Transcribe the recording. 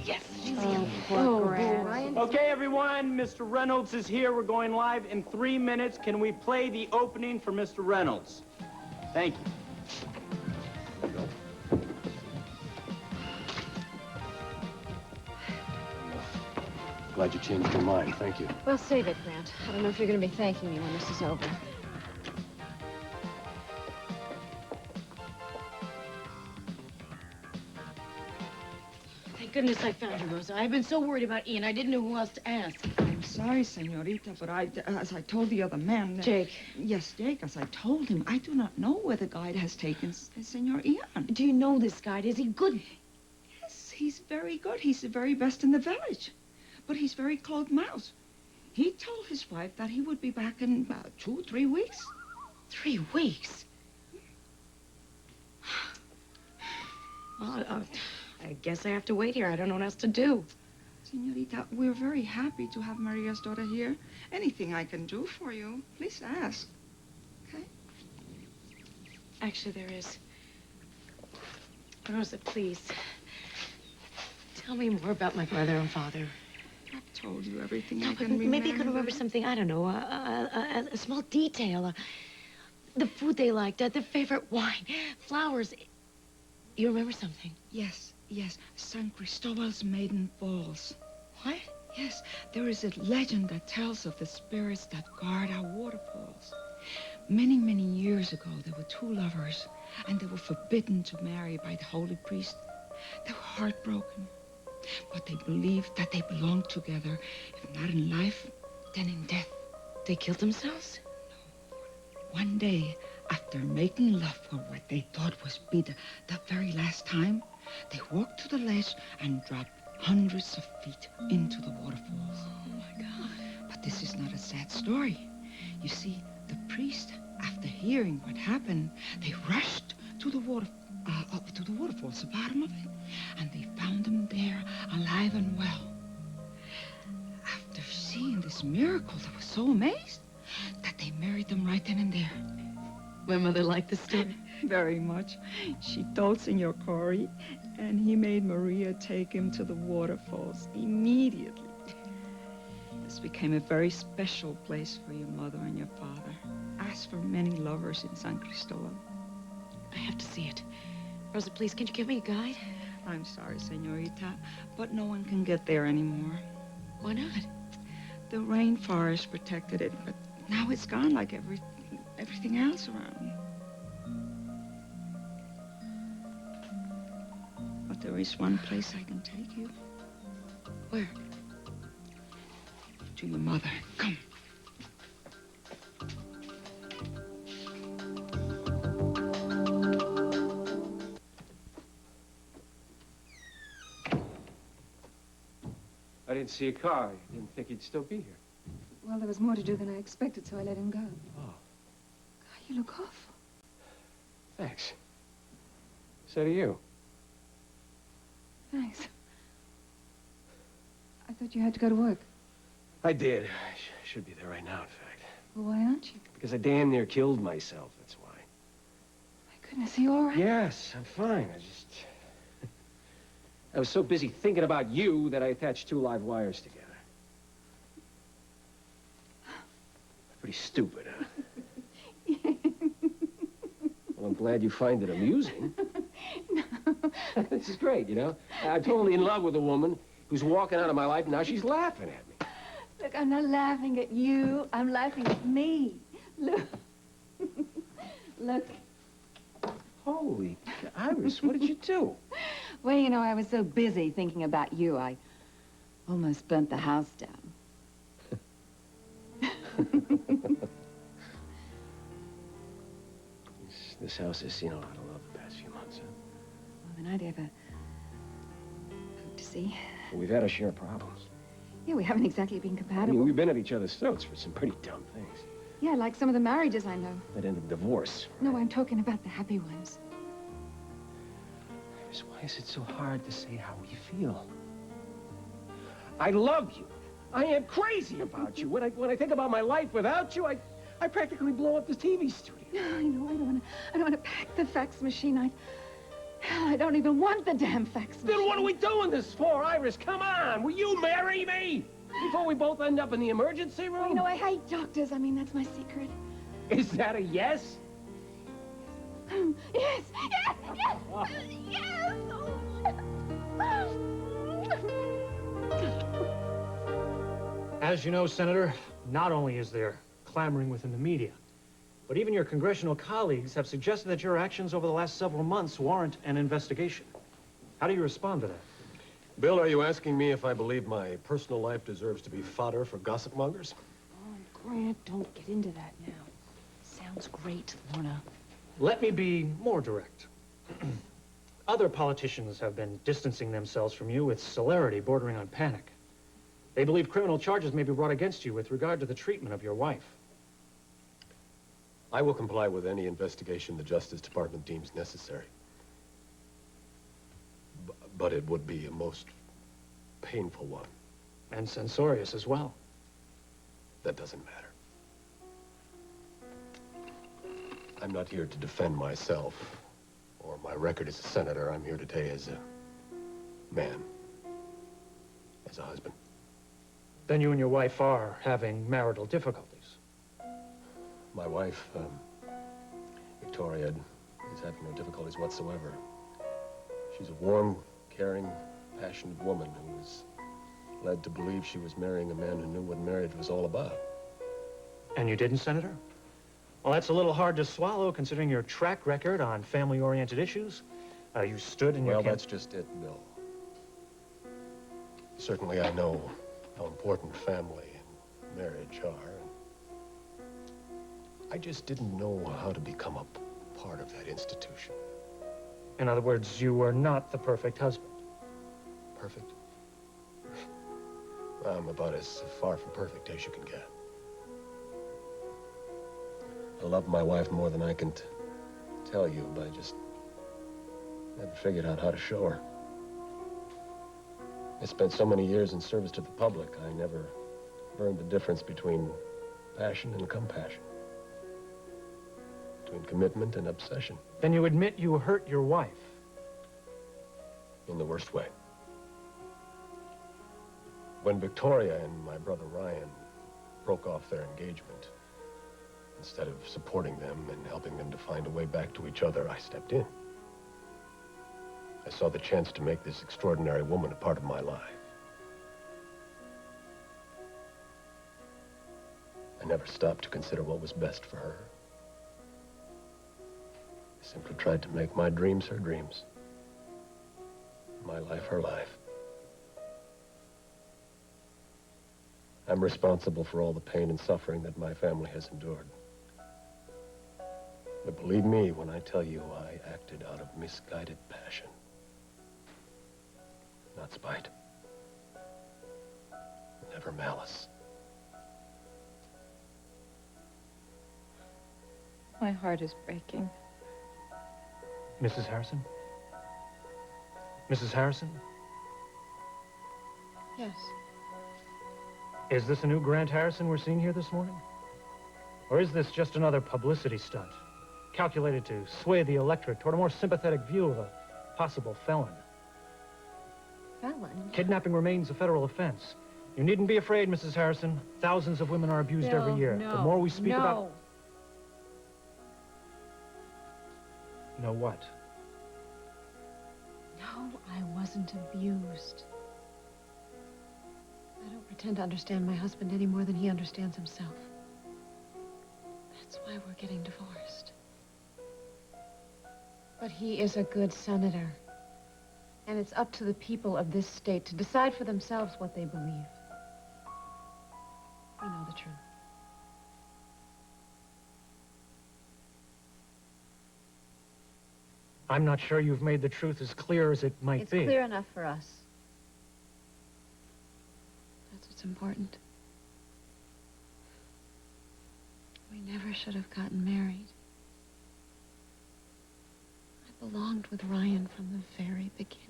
Yes. Oh, poor Grant. Okay, everyone, Mr. Reynolds is here. We're going live in 3 minutes. Can we play the opening for Mr. Reynolds? Thank you. Glad you changed your mind. Thank you. Well, save it, Grant. I don't know if you're going to be thanking me when this is over. Thank goodness I found you, Rosa. I've been so worried about Ian, I didn't know who else to ask. I'm sorry, senorita, but as I told the other man... Jake. Yes, Jake, as I told him, I do not know where the guide has taken Senor Ian. Do you know this guide? Is he good? Yes, he's very good. He's the very best in the village. But he's very close-mouthed. He told his wife that he would be back in about 2 or 3 weeks. 3 weeks? Well, I guess I have to wait here. I don't know what else to do. Senorita, we're very happy to have Maria's daughter here. Anything I can do for you, please ask. Okay? Actually, there is. Rosa, please. Tell me more about my mother and father. I've told you everything I But can remember. maybe you can remember something, I don't know, a small detail. The food they liked, their favorite wine, flowers. You remember something? Yes, yes. San Cristobal's Maiden Falls. What? Yes, there is a legend that tells of the spirits that guard our waterfalls. Many, many years ago, there were 2 lovers, and they were forbidden to marry by the holy priest. They were heartbroken, but they believed that they belonged together, if not in life, then in death. They killed themselves? No. One day, after making love for what they thought was be the very last time, they walked to the ledge and dropped hundreds of feet into the waterfalls. Oh, my God. But this is not a sad story. You see, the priest, after hearing what happened, they rushed to the up to the waterfalls, the bottom of it, and they found them there, alive and well. After seeing this miracle, they were so amazed that they married them right then and there. My mother liked the story. Very much. She told Senor Cory, and he made Maria take him to the waterfalls immediately. This became a very special place for your mother and your father, as for many lovers in San Cristobal. I have to see it. Rosa, please, can you give me a guide? I'm sorry, senorita, but no one can get there anymore. Why not? The rainforest protected it, but now it's gone like everything else around. But there is one place I can take you. Where? To your mother. Come. I didn't see a car. I didn't think he'd still be here. Well, there was more to do than I expected, so I let him go. Oh. God, you look awful. Thanks. So do you. Thanks. I thought you had to go to work. I did. I should be there right now, in fact. Well, why aren't you? Because I damn near killed myself, that's why. My goodness, are you all right? Yes, I'm fine. I was so busy thinking about you that I attached 2 live wires together. Pretty stupid, huh? Well, I'm glad you find it amusing. No. This is great, you know? I'm totally in love with a woman who's walking out of my life, and now she's laughing at me. Look, I'm not laughing at you. I'm laughing at me. Look. Look. Holy Iris, what did you do? Well, you know, I was so busy thinking about you, I almost burnt the house down. This house has seen a lot of love the past few months, huh? More than I'd ever hoped to see. Well, we've had our share of problems. Yeah, we haven't exactly been I compatible. mean, we've been at each other's throats for some pretty dumb things. Yeah, like some of the marriages I know. That ended in divorce. No, I'm talking about the happy ones. Iris, why is it so hard to say how we feel? I love you. I am crazy about you. When I think about my life without you, I practically blow up this TV studio. No, I know. I don't want to pack the fax machine. Hell, I don't even want the damn fax machine. Then what are we doing this for, Iris? Come on! Will you marry me? Before we both end up in the emergency room? You know, I hate doctors. I mean, that's my secret. Is that a yes? Yes! Yes! Yes! Yes! As you know, Senator, not only is there clamoring within the media, but even your congressional colleagues have suggested that your actions over the last several months warrant an investigation. How do you respond to that? Bill, are you asking me if I believe my personal life deserves to be fodder for gossip mongers? Oh, Grant, don't get into that now. Sounds great, Lorna. Let me be more direct. Other politicians have been distancing themselves from you with celerity bordering on panic. They believe criminal charges may be brought against you with regard to the treatment of your wife. I will comply with any investigation the Justice Department deems necessary. But it would be a most painful one. And censorious as well. That doesn't matter. I'm not here to defend myself or my record as a senator. I'm here today as a man, as a husband. Then you and your wife are having marital difficulties. My wife, Victoria, is having no difficulties whatsoever. She's a warm, caring, passionate woman who was led to believe she was marrying a man who knew what marriage was all about. And you didn't, Senator? Well, that's a little hard to swallow, considering your track record on family-oriented issues. You stood in your... Well, that's just it, Bill. Certainly I know how important family and marriage are. I just didn't know how to become a part of that institution. In other words, you were not the perfect husband. Perfect? I'm about as far from perfect as you can get. I love my wife more than I can tell you, but I just never figured out how to show her. I spent so many years in service to the public, I never learned the difference between passion and compassion, between commitment and obsession. Then you admit you hurt your wife. In the worst way. When Victoria and my brother Ryan broke off their engagement, instead of supporting them and helping them to find a way back to each other, I stepped in. I saw the chance to make this extraordinary woman a part of my life. I never stopped to consider what was best for her. I simply tried to make my dreams her dreams. My life her life. I'm responsible for all the pain and suffering that my family has endured. But believe me when I tell you I acted out of misguided passion. Not spite. Never malice. My heart is breaking. Mrs. Harrison? Mrs. Harrison? Yes. Is this a new Grant Harrison we're seeing here this morning? Or is this just another publicity stunt, calculated to sway the electorate toward a more sympathetic view of a possible felon? Felon? Kidnapping remains a federal offense. You needn't be afraid, Mrs. Harrison. Thousands of women are abused every year. No, the more we speak about... No. Know what? No, I wasn't abused. I don't pretend to understand my husband any more than he understands himself. That's why we're getting divorced. But he is a good senator. And it's up to the people of this state to decide for themselves what they believe. We know the truth. I'm not sure you've made the truth as clear as it might be. It's clear enough for us. That's what's important. We never should have gotten married. I belonged with Ryan from the very beginning.